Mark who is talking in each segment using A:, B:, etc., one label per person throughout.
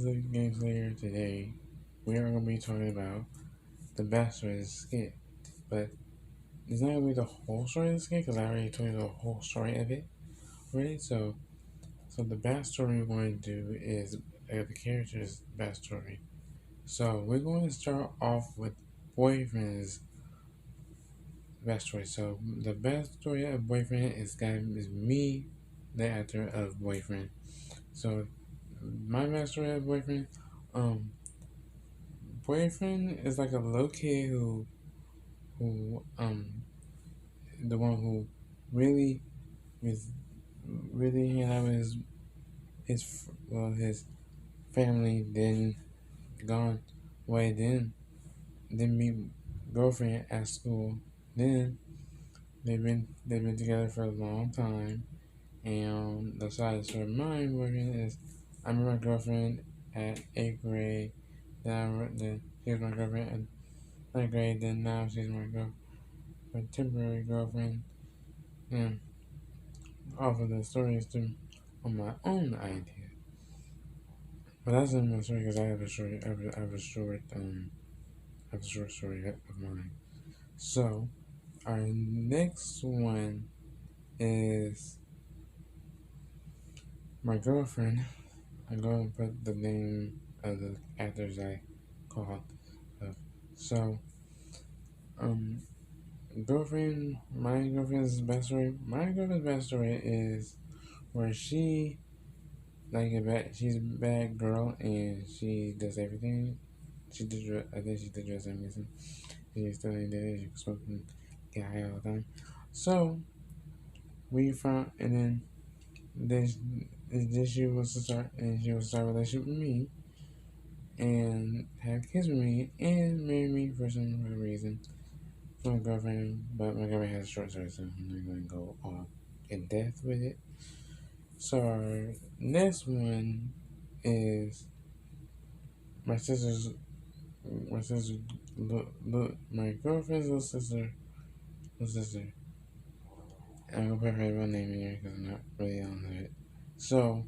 A: the Game Slayer. Today we are going to be talking about the backstory of the skit, but it's not going to be the whole story of the skit because I already told you the whole story of it already. So the backstory we're going to do is the character's backstory. So we're going to start off with Boyfriend's backstory. So the backstory of Boyfriend is me, the actor of Boyfriend. So my backstory of Boyfriend, um, Boyfriend is like a little kid who the one who really was really hanging out with his family, then gone away, then meet girlfriend at school, then they've been together for a long time, and the side story of my boyfriend is I met my girlfriend at 8th grade, then she was my girlfriend at 9th grade, then now she's my temporary girlfriend, and off of the stories to on my own idea. But that's not my story because I have a story. I have a short story of mine. So our next one is my girlfriend. I'm going to put the name of the actors I called. So um, my girlfriend's best story. My girlfriend's best story is where she's a bad girl and she does everything. I think she did dress amazing. She still ain't there. She was smoking, get high all the time. So we found, and then she was to start, and she was to start a relationship with me, and have kids with me, and marry me for some reason. For my girlfriend, but my girlfriend has a short story, so I'm not going to go all in depth with it. So our next one is my sister's. My sister, look, my girlfriend's little sister. I'm gonna put her real name in here because I'm not really on it. So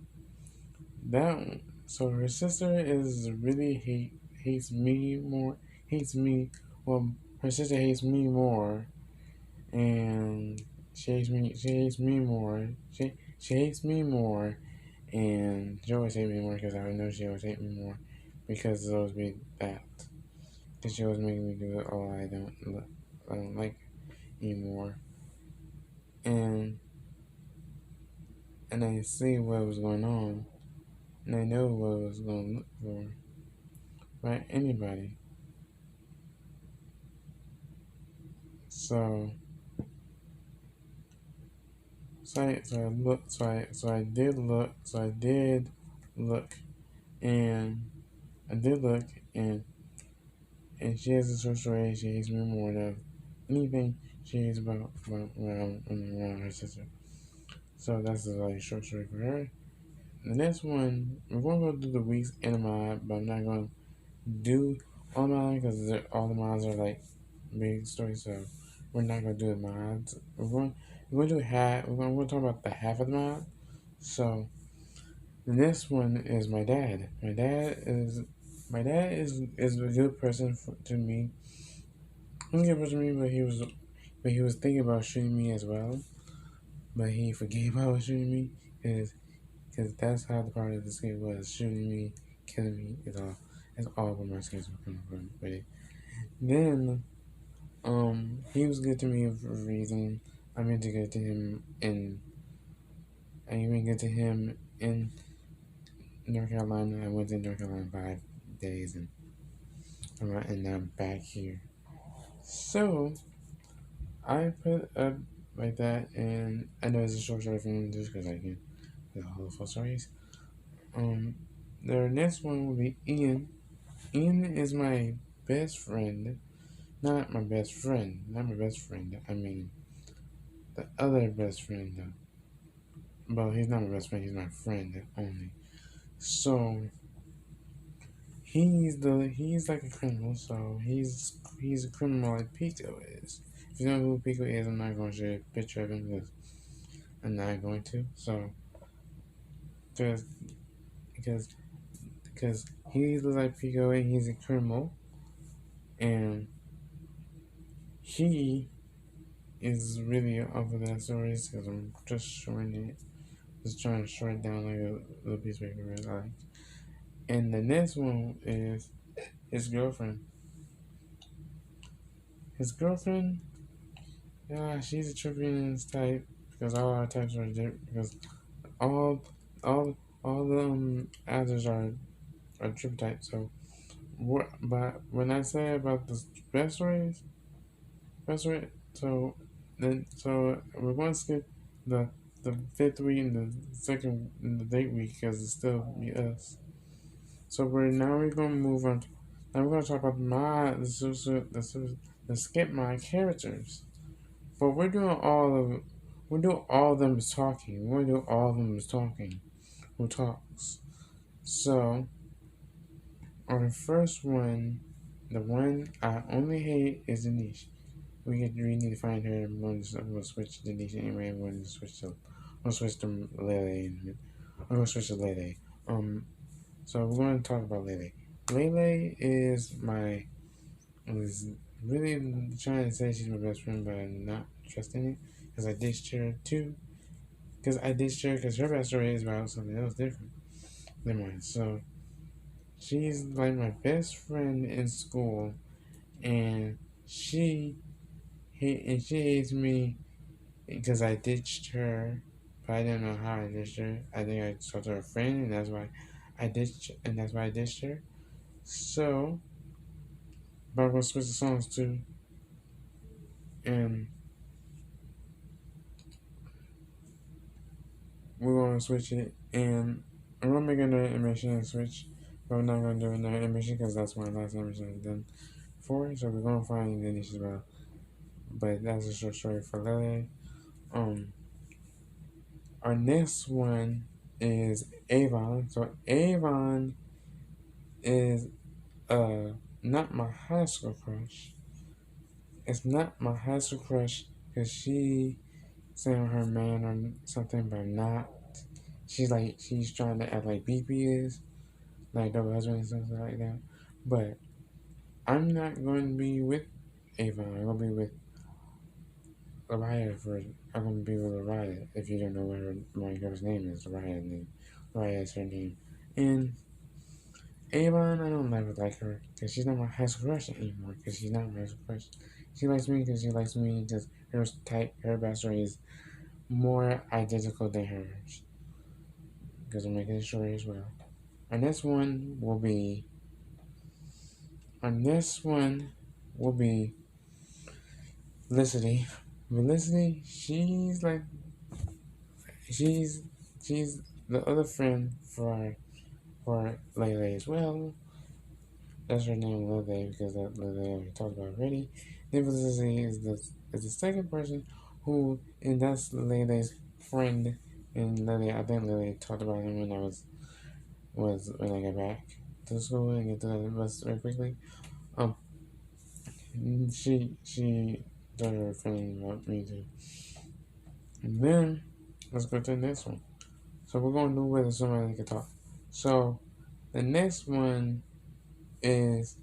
A: that, so her sister is really hates me more. Hates me. Well, her sister hates me more, and she hates me. She hates me more. She hates me more, and she always hates me more because I know she always hates me more because it always be that. Because she always making me do it all I don't like anymore. And I see what was going on, and I know what I was going to look for by anybody. So I did look, and I did look, and she has a short story. She hates me more than anything she hates about when I'm around her sister. So that's a like short story for her. The next one, we're going to go do the week's anime, but I'm not going to do all mine because all the mods are like big stories, so we're not going to do the mods. We're going to do half. We're going to talk about the half of the mod. So the next one is my dad. My dad is a good person to me. He's a good person to me, but he was thinking about shooting me as well, but he forgave about shooting me because that's how the part of the skit was, shooting me, killing me. It's all where my skits were coming from with it. Then he was good to me for a reason. I meant to get to him in. I even get to him in North Carolina. I went to North Carolina 5 days, and I'm back here. So I put up like that, and I know it's a short story for me just because I can do the whole full stories. The next one will be Ian. Ian is my best friend. Not my best friend. Not my best friend. I mean, the other best friend, though. Well, he's not my best friend. He's my friend only. So he's like a criminal. So he's a criminal like Pico is. If you know who Pico is, I'm not going to show you a picture of him because I'm not going to. So because because he looks like Pico and he's a criminal, and he is really up for that stories because I'm just shorting it, just trying to short it down like a little piece of paper, like. And the next one is his girlfriend. His girlfriend, yeah, she's a Trippian type because all our types are different. Because all all all the others are trip type. So what? But when I say about the best race, so we're going to skip the the fifth week and the second and the date week because it's still be us. So we're gonna move on. Now we're gonna talk about the skip my characters. But we're doing all of them is talking. We're doing all of them is talking. Who talks? So on the first one, the one I only hate is Denise. We need to find her. We'll switch Denise anyway. We'll switch to Lele. I'm gonna switch to Lele. Um. So we're gonna talk about Lele. Lele is my I was really trying to say she's my best friend, but I'm not trusting it because I ditched her too. Because her best story is about something else different than mine. So she's like my best friend in school, and she hates me because I ditched her, but I didn't know how I ditched her. I think I talked to her friend, and that's why I ditched her. So, but I'm gonna switch the songs too, and we're gonna switch it, and I'm gonna make another animation and switch, but I'm not gonna do another animation because that's my last animation I've done for it. So we're gonna find the niche as well. But that's a short story for Lele. Um, our next one is Avon. So Avon is not my high school crush. It's not my high school crush because she saying her man or something, but not. She's trying to act like BP is like double husband and something like that. But I'm not going to be with Avon. I'm going to be with Araya for. I'm going to be with Araya. If you don't know what my girl's name is, Araya is her name. And Avon, I don't ever like her because she's not my high school crush anymore. Because she's not my high school crush. She likes me because she likes me because her backstory is more identical than hers. Because I'm making a story as well. Our next one will be. Our next one will be Felicity. Felicity, she's she's the other friend for Lele as well. That's her name, Lele, because that Lele we talked about already. Then Felicity is the second person and that's Lele's friend. And Lele, I think Lele talked about him when when I got back to school and get to the bus very quickly. Um, she told her friend about me too. And then let's go to the next one. So we're gonna do whether somebody can talk. So the next one is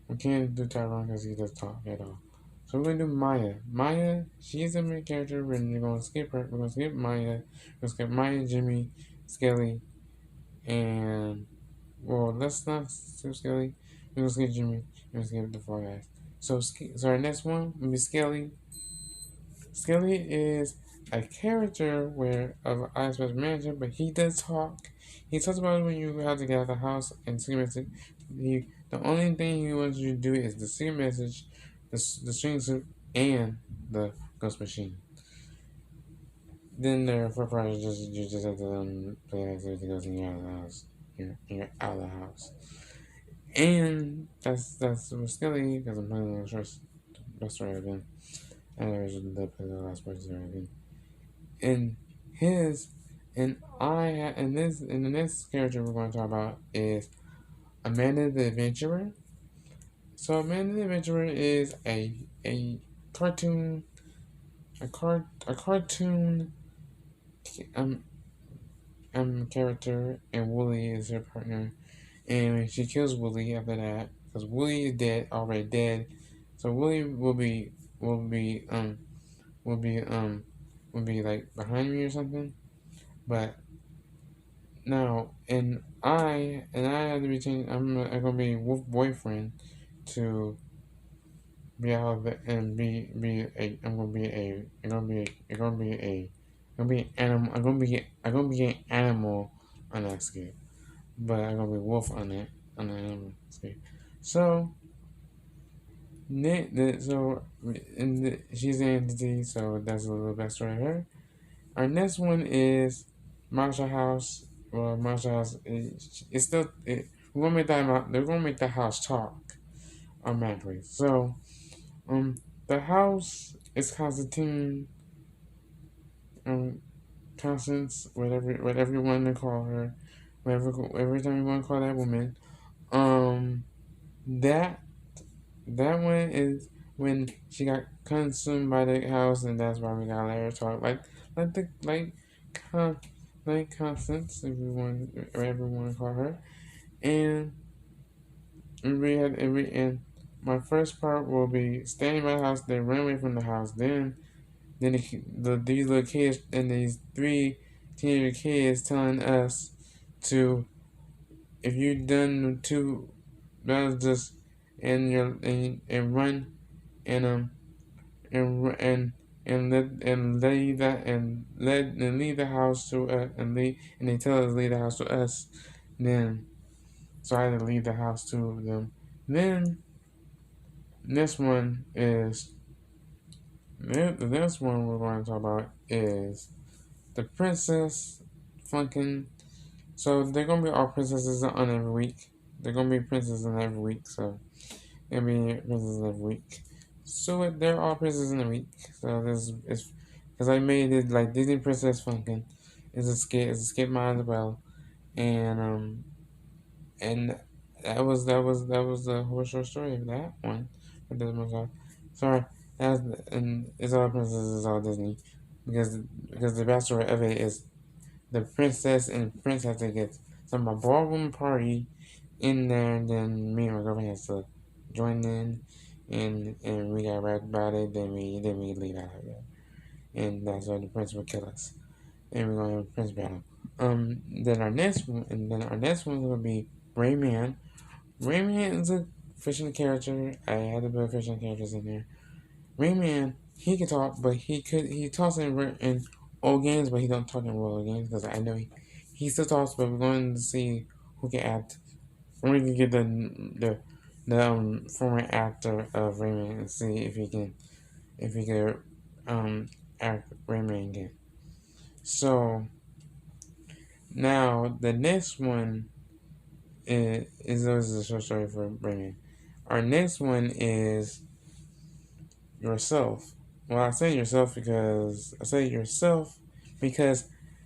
A: we can't do Tyrone because he doesn't talk at all. So we're gonna do Maya. Maya, she's the main character, and we're gonna skip her. We're gonna skip Maya. We're gonna skip Maya, Jimmy, Skelly, and well, let's not skip Skelly. We're gonna skip Jimmy. We're gonna skip the four guys. So our next one will be Skelly. Skelly is a character of iSpace Manager, but he does talk. He talks about when you have to get out of the house and send a message. The only thing he wants you to do is the send message, the string suit, and the ghost machine. Then there are four parts. You just have to play as everything goes in your out of the house. You're out of the house, and that's with Skelly because I'm playing the short best story I've been. I never should play the last part story I've been. And his and the next character we're going to talk about is Amanda the Adventurer. So Amanda the Adventurer is a cartoon a cartoon um character, and Wooly is her partner. And she kills Wooly after that because Wooly is dead, already dead. So Wooly will be will be like behind me or something. But now and I have to be changed. I'm gonna be Wolf boyfriend to be out there and be a I'm gonna be a I'm gonna be I'm gonna be a I'm gonna be an animal. I'm gonna be an animal on that scale, but I'm gonna be wolf on it on the animal scale. So she's an entity, so that's a little backstory of her. Our next one is Mahina.h. Well, Mahina.h it's still we're gonna make that they're gonna make the house talk automatically. So the house is Constantine, um, Constance, whatever you want to call her, every time you want to call that woman. Um, that that one is when she got consumed by the house, and that's why we got to let her talk like the con, like Constance, if you want, whatever you want to call her, and and my first part will be standing by the house, then run away from the house, then these little kids and these three teenager kids telling us to, if you done two, that just and run and and leave that and leave the house to and they tell us to leave the house to us. Then so I had to leave the house to them. Then this one is the next one we're going to talk about is the princess Funkin'. So they're gonna be all princesses on every week. They're gonna be princesses in every week. So they'll be princesses every week. So they're all princesses in a week. So this is because I made it like Disney Princess Funkin'. It's a skit mine as well. And and that was the whole short story of that one. But this one, sorry, and it's all princesses, it's all Disney, because the backstory of it is the princess and prince have to get some ballroom party in there, and then me and my girlfriend has to join in, and we got rap about it. Then we leave out of there, and that's why the prince will kill us, and we're gonna have a prince battle. Then our next one will be Rayman. Rayman is a fictional character. I had to put fictional characters in there. Rayman, he can talk, but he talks in old games, but he don't talk in real games because I know he still talks. But we're going to see who can act. We're going to get the former actor of Rayman and see if he can act Rayman again. So now the next one is always a short story for Rayman. Our next one is yourself. Well, I say yourself because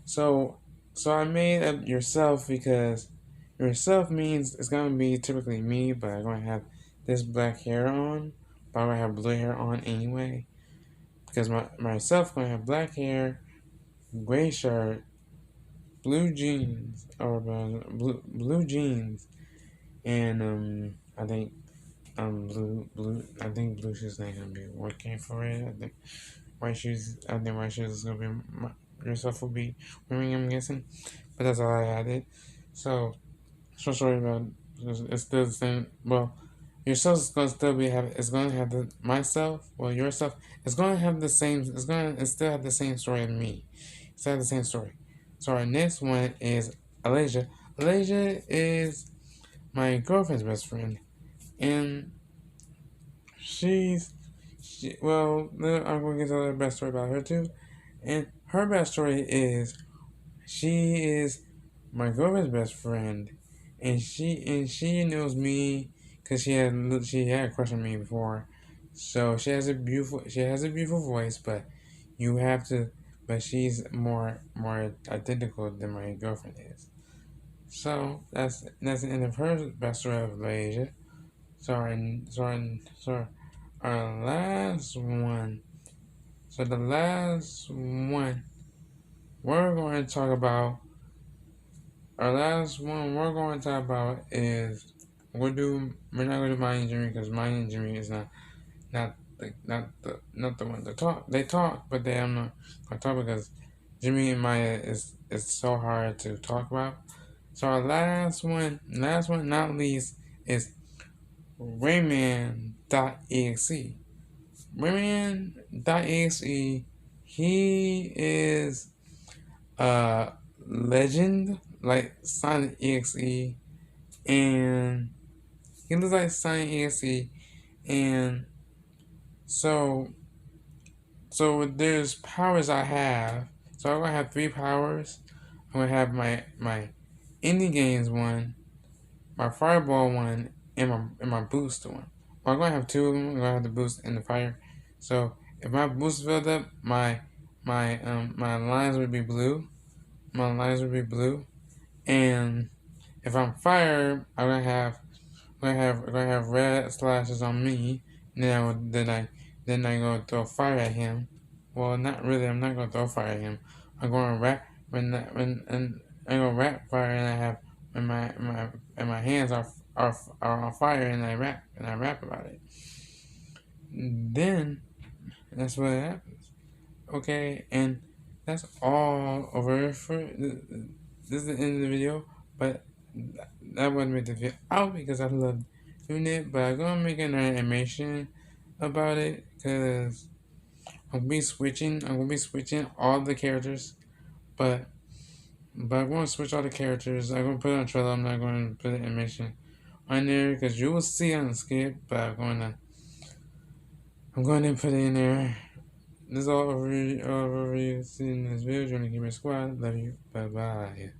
A: so so I made up yourself because yourself means it's gonna be typically me, but I'm gonna have this black hair on, but I'm gonna have blue hair on anyway because myself gonna have black hair, gray shirt, blue jeans or blue jeans, and I think blue. I think blue shoes not gonna be working for it. I think white shoes. I think white shoes is gonna be yourself will be wearing. I'm guessing, but that's all I added. So sorry about. It's still the same. Well, yourself is gonna still be have. It's gonna have the myself. Well, yourself. It's gonna have the same. It still have the same story as me. Still have the same story. So our next one is Alasia. Alasia is my girlfriend's best friend, and well, I'm going to get a best story about her too. And her best story is she is my girlfriend's best friend, and she knows me because she had a crush on me before. So she has a beautiful voice, but you have to, but she's more identical than my girlfriend is. So that's the end of her best story of Malaysia. Sorry. Our last one. So the last one we're going to talk about our last one we're going to talk about is we're not going to do Mahina and Jimmy because Mahina and Jimmy is not the one to talk. They talk, but they are not going to talk because Jimmy and Maya is so hard to talk about. So our last one, not least, is Rayman.exe. Rayman.exe, he is a legend like Sonic EXE, and he looks like Sonic EXE, and so there's powers I have. So I'm gonna have 3 powers. I'm gonna have my indie games one, my fireball one, and my boost one. Well, I'm gonna have 2 of them. I'm gonna have the boost and the fire. So if my boost filled up, my lines would be blue. My lines would be blue, and if I'm fire, I'm gonna have red slashes on me. And then I gonna throw fire at him. Well, not really. I'm not gonna throw fire at him. I'm gonna rap when I'm gonna rap fire, and I have when my hands are on fire, and I rap about it. Then that's what happens. Okay, and that's all over for this is the end of the video. But that wouldn't make the video out because I love doing it. But I'm gonna make an animation about it because I'm gonna be switching all the characters, but I'm gonna switch all the characters. I'm gonna put it on trailer. I'm not gonna put an animation on there because you will see on the skip. But I'm going to put it in there. This is all over you. See you in this video. Join the Gamer Squad. Love you. Bye bye.